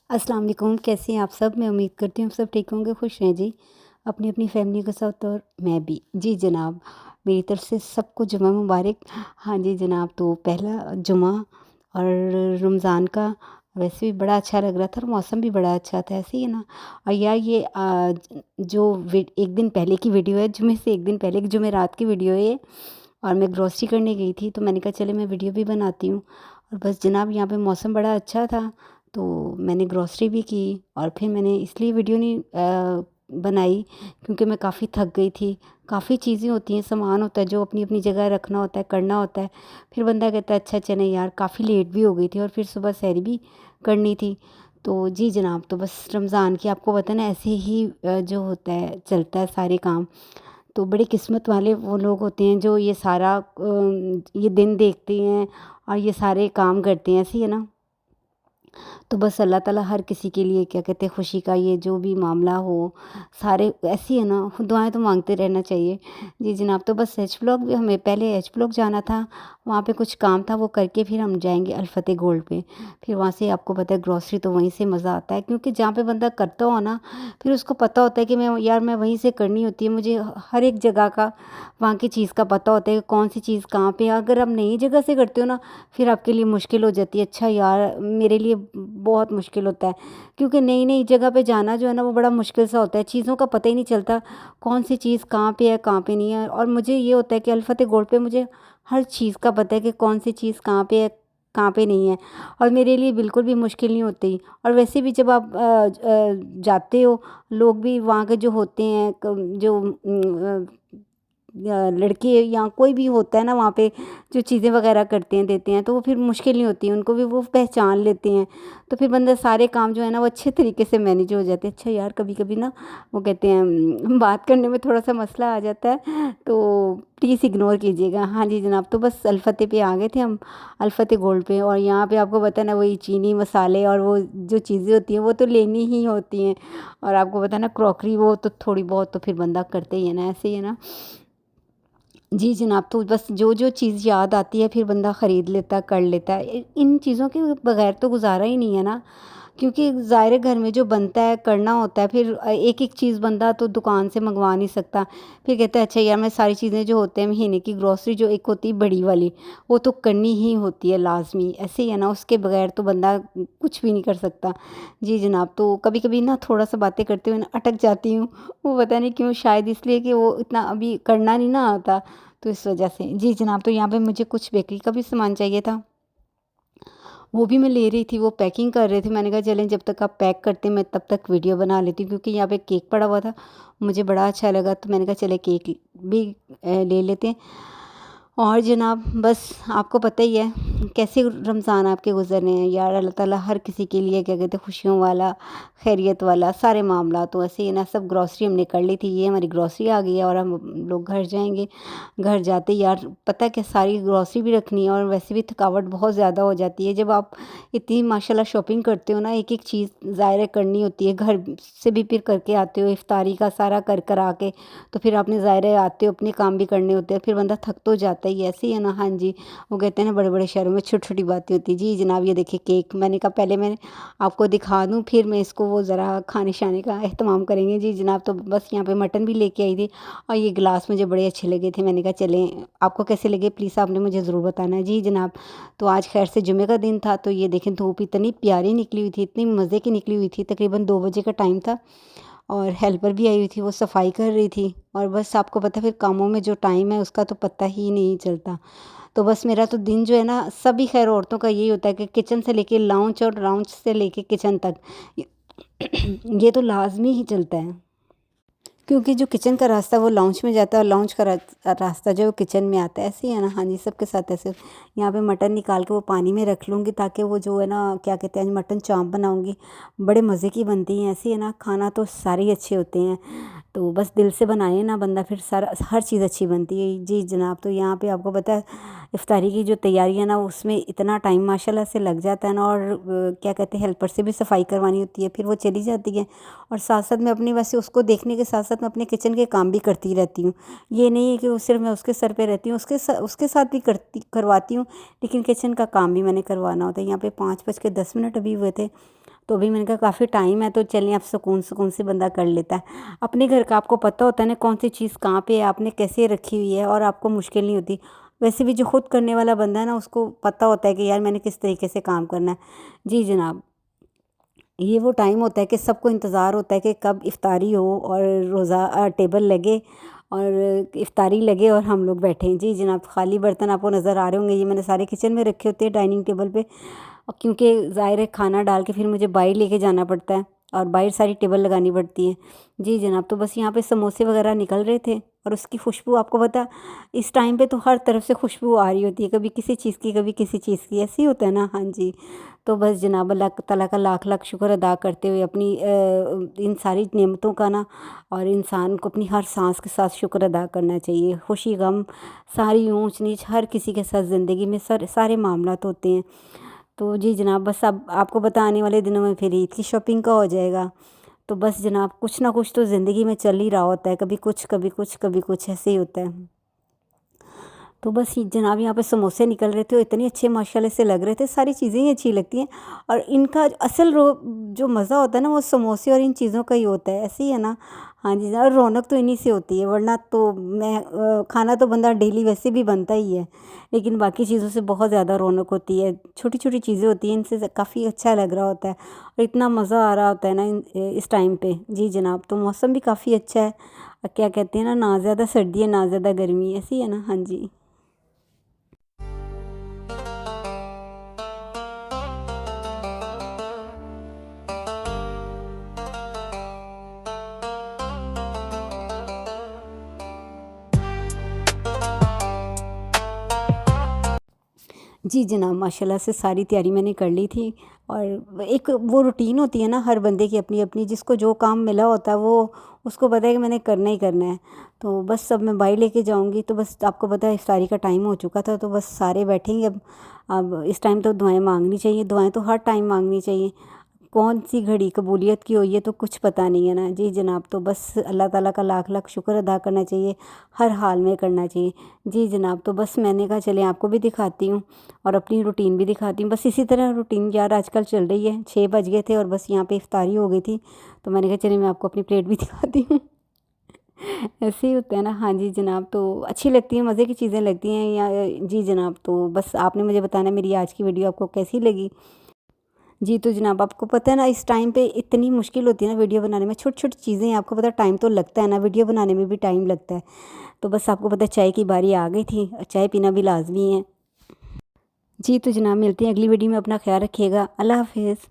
السلام علیکم، کیسے ہیں آپ سب؟ میں امید کرتی ہوں آپ سب ٹھیک ہوں گے، خوش ہیں جی اپنی اپنی فیملی کے ساتھ اور میں بھی۔ جی جناب، میری طرف سے سب کو جمعہ مبارک۔ ہاں جی جناب، تو پہلا جمعہ اور رمضان کا ویسے بھی بڑا اچھا لگ رہا تھا اور موسم بھی بڑا اچھا تھا، ایسے ہی نا۔ اور یار یہ جو ایک دن پہلے کی ویڈیو ہے، جمعے سے ایک دن پہلے کی جمعرات کی ویڈیو ہے یہ، اور میں گروسری کرنے گئی تھی تو میں نے کہا چلے میں ویڈیو بھی بناتی ہوں۔ اور بس جناب یہاں پہ موسم بڑا اچھا تھا تو میں نے گروسری بھی کی، اور پھر میں نے اس لیے ویڈیو نہیں بنائی کیونکہ میں کافی تھک گئی تھی۔ کافی چیزیں ہوتی ہیں، سامان ہوتا ہے جو اپنی اپنی جگہ رکھنا ہوتا ہے، کرنا ہوتا ہے۔ پھر بندہ کہتا ہے اچھا چلیں یار، کافی لیٹ بھی ہو گئی تھی اور پھر صبح سحری بھی کرنی تھی۔ تو جی جناب، تو بس رمضان کی آپ کو پتہ نا ایسے ہی جو ہوتا ہے چلتا ہے سارے کام۔ تو بڑی قسمت والے وہ لوگ ہوتے ہیں جو یہ سارا یہ دن دیکھتے ہیں اور یہ سارے کام کرتے ہیں، ایسے ہی ہے نا۔ تو بس اللہ تعالیٰ ہر کسی کے لیے کیا کہتے ہیں خوشی کا یہ جو بھی معاملہ ہو، سارے ایسی ہے نا، دعائیں تو مانگتے رہنا چاہیے۔ جی جناب، تو بس ایچ بلاک بھی ہمیں پہلے ایچ بلاک جانا تھا، وہاں پہ کچھ کام تھا وہ کر کے پھر ہم جائیں گے الفتح گولڈ پہ۔ پھر وہاں سے آپ کو پتہ ہے گروسری تو وہیں سے مزہ آتا ہے، کیونکہ جہاں پہ بندہ کرتا ہو نا پھر اس کو پتہ ہوتا ہے کہ میں وہیں سے کرنی ہوتی ہے، مجھے ہر ایک جگہ کا وہاں کی چیز کا پتہ ہوتا ہے کہ کون سی چیز کہاں پہ ہے۔ اگر آپ نئی جگہ سے کرتے ہو نا پھر آپ کے لیے مشکل ہو جاتی ہے۔ اچھا یار، میرے لیے بہت مشکل ہوتا ہے کیونکہ نئی نئی جگہ پہ جانا جو ہے نا وہ بڑا مشکل سا ہوتا ہے، چیزوں کا پتہ ہی نہیں چلتا کون سی چیز کہاں پہ ہے کہاں پہ نہیں ہے۔ اور مجھے یہ ہوتا ہے کہ الفتح گولڈ پہ مجھے ہر چیز کا پتہ ہے کہ کون سی چیز کہاں پہ ہے کہاں پہ نہیں ہے، اور میرے لیے بالکل بھی مشکل نہیں ہوتی۔ اور ویسے بھی جب آپ جاتے ہو، لوگ بھی وہاں کے جو ہوتے ہیں جو لڑکے یا کوئی بھی ہوتا ہے نا وہاں پہ جو چیزیں وغیرہ کرتے ہیں دیتے ہیں، تو وہ پھر مشکل نہیں ہوتی، ان کو بھی وہ پہچان لیتے ہیں، تو پھر بندہ سارے کام جو ہے نا وہ اچھے طریقے سے مینیج ہو جاتے ہیں۔ اچھا یار، کبھی کبھی نا وہ کہتے ہیں بات کرنے میں تھوڑا سا مسئلہ آ جاتا ہے تو پلیز اگنور کیجیے گا۔ ہاں جی جناب، تو بس الفتح پہ آ گئے تھے ہم، الفتح گولڈ پہ، اور یہاں پہ آپ کو پتہ ہے نا وہی چینی مسالے اور وہ جو چیزیں ہوتی ہیں وہ تو لینی ہی ہوتی ہیں، اور آپ کو پتہ ہے نا کراکری وہ تو تھوڑی بہت تو پھر بندہ کرتے ہی ہے نا، ایسے ہی ہے نا۔ جی جناب، تو بس جو جو چیز یاد آتی ہے پھر بندہ خرید لیتا کر لیتا ہے، ان چیزوں کے بغیر تو گزارا ہی نہیں ہے نا، کیونکہ ظاہر گھر میں جو بنتا ہے کرنا ہوتا ہے، پھر ایک ایک چیز بندہ تو دکان سے منگوا نہیں سکتا۔ پھر کہتا ہے اچھا یار میں ساری چیزیں جو ہوتے ہیں مہینے کی گروسری جو ایک ہوتی ہے بڑی والی وہ تو کرنی ہی ہوتی ہے لازمی، ایسے ہی ہے نا، اس کے بغیر تو بندہ کچھ بھی نہیں کر سکتا۔ جی جناب، تو کبھی کبھی نا تھوڑا سا باتیں کرتے ہوئے نا اٹک جاتی ہوں، وہ پتہ نہیں کیوں، شاید اس لیے کہ وہ اتنا ابھی کرنا نہیں نا آتا تو اس وجہ سے۔ جی جناب، تو یہاں پہ مجھے کچھ بیکری کا بھی سامان چاہیے تھا، وہ بھی میں لے رہی تھی، وہ پیکنگ کر رہے تھے، میں نے کہا چلیں جب تک آپ پیک کرتے ہیں میں تب تک ویڈیو بنا لیتی ہوں، کیونکہ یہاں پہ کیک پڑا ہوا تھا، مجھے بڑا اچھا لگا تو میں نے کہا چلے کیک بھی لے لیتے ہیں۔ اور جناب بس آپ کو پتہ ہی ہے کیسے رمضان آپ کے گزرنے ہیں یار، اللہ تعالیٰ ہر کسی کے لیے کیا کہتے ہیں خوشیوں والا، خیریت والا سارے معاملات، تو ایسے ہی نا سب گروسری ہم نے کر لی تھی، یہ ہماری گروسری آ گئی ہے اور ہم لوگ گھر جائیں گے۔ گھر جاتے یار پتہ ہے کہ ساری گروسری بھی رکھنی ہے، اور ویسے بھی تھکاوٹ بہت زیادہ ہو جاتی ہے جب آپ اتنی ماشاءاللہ شاپنگ کرتے ہو نا، ایک ایک چیز ظاہر کرنی ہوتی ہے، گھر سے بھی پھر کر کے آتے ہو افطاری کا سارا کر آ کے، تو پھر آپ نے ظاہر آتے ہو اپنے کام بھی کرنے ہوتے ہیں، پھر بندہ تھک تو جاتا ہی ایسے ہی ہے نا۔ ہاں جی، وہ کہتے ہیں نا بڑے بڑے شہروں میں چھوٹی چھوٹی باتیں ہوتی ہیں۔ جی جناب، یہ دیکھیں کیک، میں نے کہا پہلے میں آپ کو دکھا دوں پھر میں اس کو وہ ذرا کھانے شانے کا اہتمام کریں گے۔ جی جناب، تو بس یہاں پہ مٹن بھی لے کے آئی تھی، اور یہ گلاس مجھے بڑے اچھے لگے تھے، میں نے کہا چلیں آپ کو کیسے لگے پلیز آپ نے مجھے ضرور بتانا ہے۔ جی جناب، تو آج خیر سے جمعہ کا دن تھا، تو یہ دیکھیں دھوپ اتنی پیاری نکلی ہوئی تھی، اتنی مزے کی نکلی ہوئی تھی، تقریباً 2 بجے کا ٹائم تھا، اور ہیلپر بھی آئی ہوئی تھی، وہ صفائی کر رہی تھی، اور بس آپ کو پتہ پھر کاموں میں جو ٹائم ہے اس کا تو پتہ ہی نہیں چلتا۔ تو بس میرا تو دن جو ہے نا، سبھی خیر عورتوں کا یہی ہوتا ہے کہ کچن سے لے کے لاؤنج اور لاؤنج سے لے کے کچن تک یہ تو لازمی ہی چلتا ہے، کیونکہ جو کچن کا راستہ وہ لاؤنج میں جاتا ہے اور لاؤنج کا راستہ جو ہے وہ کچن میں آتا ہے، ایسے ہی ہے نا۔ ہاں جی، سب کے ساتھ ایسے۔ یہاں پہ مٹن نکال کے وہ پانی میں رکھ لوں گی تاکہ وہ جو ہے نا کیا کہتے ہیں مٹن چانپ بناؤں گی، بڑے مزے کی بنتی ہیں، ایسے ہی ہے نا، کھانا تو سارے ہی اچھے ہوتے ہیں، تو بس دل سے بنائے نا بندہ پھر سارا ہر چیز اچھی بنتی ہے۔ جی جناب، تو یہاں پہ آپ کو پتہ ہے افطاری کی جو تیاری ہے نا اس میں اتنا ٹائم ماشاءاللہ سے لگ جاتا ہے نا، اور کیا کہتے ہیں ہیلپر سے بھی صفائی کروانی ہوتی ہے، پھر وہ چلی جاتی ہے، اور ساتھ ساتھ میں اپنی ویسے اس کو دیکھنے کے ساتھ ساتھ میں اپنے کچن کے کام بھی کرتی رہتی ہوں۔ یہ نہیں ہے کہ صرف میں اس کے سر پہ رہتی ہوں، اس کے ساتھ بھی کرواتی ہوں، لیکن کچن کا کام بھی میں نے کروانا ہوتا ہے۔ یہاں پہ 5:10 ابھی ہوئے تھے، تو ابھی میں نے کہا کافی ٹائم ہے تو چلیں اب سکون سے بندہ کر لیتا ہے۔ اپنے گھر کا آپ کو پتہ ہوتا ہے نا کون سی چیز کہاں پہ ہے، آپ نے کیسے رکھی ہوئی ہے، اور آپ کو مشکل نہیں ہوتی۔ ویسے بھی جو خود کرنے والا بندہ ہے نا اس کو پتہ ہوتا ہے کہ یار میں نے کس طریقے سے کام کرنا ہے۔ جی جناب، یہ وہ ٹائم ہوتا ہے کہ سب کو انتظار ہوتا ہے کہ کب افطاری ہو اور روزہ ٹیبل لگے اور افطاری لگے اور ہم لوگ بیٹھیں۔ جی جناب، خالی برتن آپ کو نظر آ رہے ہوں گے، یہ میں نے سارے کچن میں رکھے ہوتے ہیں ڈائننگ ٹیبل پہ، کیونکہ ظاہر ہے کھانا ڈال کے پھر مجھے باہر لے کے جانا پڑتا ہے اور باہر ساری ٹیبل لگانی پڑتی ہے۔ جی جناب، تو بس یہاں پہ سموسے وغیرہ نکل رہے تھے اور اس کی خوشبو آپ کو پتہ اس ٹائم پہ تو ہر طرف سے خوشبو آ رہی ہوتی ہے، کبھی کسی چیز کی کبھی کسی چیز کی، ایسے ہی ہوتا ہے نا۔ ہاں جی، تو بس جناب اللہ تعالیٰ کا لاکھ لاکھ شکر ادا کرتے ہوئے اپنی ان ساری نعمتوں کا نا، اور انسان کو اپنی ہر سانس کے ساتھ شکر ادا کرنا چاہیے۔ خوشی غم ساری اونچ نیچ ہر کسی کے ساتھ زندگی میں سارے معاملات ہوتے ہیں۔ تو جی جناب، بس اب آپ کو پتہ آنے والے دنوں میں پھر عید کی شاپنگ کا ہو جائے گا، تو بس جناب کچھ نہ کچھ تو زندگی میں چل ہی رہا ہوتا ہے، کبھی کچھ کبھی کچھ کبھی کچھ، ایسے ہی ہوتا ہے۔ تو بس جناب یہاں پہ سموسے نکل رہے تھے اور اتنے اچھے ماشاءاللہ سے لگ رہے تھے، ساری چیزیں ہی اچھی لگتی ہیں، اور ان کا اصل جو مزہ ہوتا ہے نا وہ سموسے اور ان چیزوں کا ہی ہوتا ہے، ایسے ہی ہے نا۔ ہاں جی، اور رونق تو انہی سے ہوتی ہے، ورنہ تو کھانا تو بندہ ڈیلی ویسے بھی بنتا ہی ہے، لیکن باقی چیزوں سے بہت زیادہ رونق ہوتی ہے، چھوٹی چھوٹی چیزیں ہوتی ہیں، ان سے کافی اچھا لگ رہا ہوتا ہے اور اتنا مزہ آ رہا ہوتا ہے نا اس ٹائم پہ۔ جی جناب، تو موسم بھی کافی اچھا ہے، کیا کہتے ہیں نا، نہ زیادہ سردی ہے نہ زیادہ گرمی، ایسی ہے نا۔ ہاں جی، جی جناب، ماشاءاللہ سے ساری تیاری میں نے کر لی تھی، اور ایک وہ روٹین ہوتی ہے نا ہر بندے کی اپنی اپنی، جس کو جو کام ملا ہوتا ہے وہ اس کو پتہ ہے کہ میں نے کرنا ہی کرنا ہے۔ تو بس اب میں باہر لے کے جاؤں گی، تو بس آپ کو پتہ ہے افطاری کا ٹائم ہو چکا تھا، تو بس سارے بیٹھیں گے اب اس ٹائم تو دعائیں مانگنی چاہیے، دعائیں تو ہر ٹائم مانگنی چاہیے، کون سی گھڑی قبولیت کی ہوئی ہے تو کچھ پتہ نہیں ہے نا۔ جی جناب، تو بس اللہ تعالیٰ کا لاکھ لاکھ شکر ادا کرنا چاہیے، ہر حال میں کرنا چاہیے۔ جی جناب، تو بس میں نے کہا چلیں آپ کو بھی دکھاتی ہوں اور اپنی روٹین بھی دکھاتی ہوں، بس اسی طرح روٹین یار آج کل چل رہی ہے۔ 6 بج گئے تھے اور بس یہاں پہ افطاری ہو گئی تھی، تو میں نے کہا چلیں میں آپ کو اپنی پلیٹ بھی دکھاتی ہوں۔ ایسے ہی ہوتا ہے نا۔ ہاں جی جناب، تو اچھی لگتی ہیں، مزے کی چیزیں لگتی ہیں یا جی جناب، تو بس آپ نے مجھے بتانا میری آج کی ویڈیو آپ کو کیسی لگی۔ جی تو جناب، آپ کو پتہ ہے نا اس ٹائم پہ اتنی مشکل ہوتی ہے نا ویڈیو بنانے میں، چھوٹی چھوٹی چیزیں ہیں، آپ کو پتہ ہے ٹائم تو لگتا ہے نا، ویڈیو بنانے میں بھی ٹائم لگتا ہے، تو بس آپ کو پتہ ہے چائے کی باری آ گئی تھی، چائے پینا بھی لازمی ہے۔ جی تو جناب، ملتے ہیں اگلی ویڈیو میں، اپنا خیال رکھیے گا، اللہ حافظ۔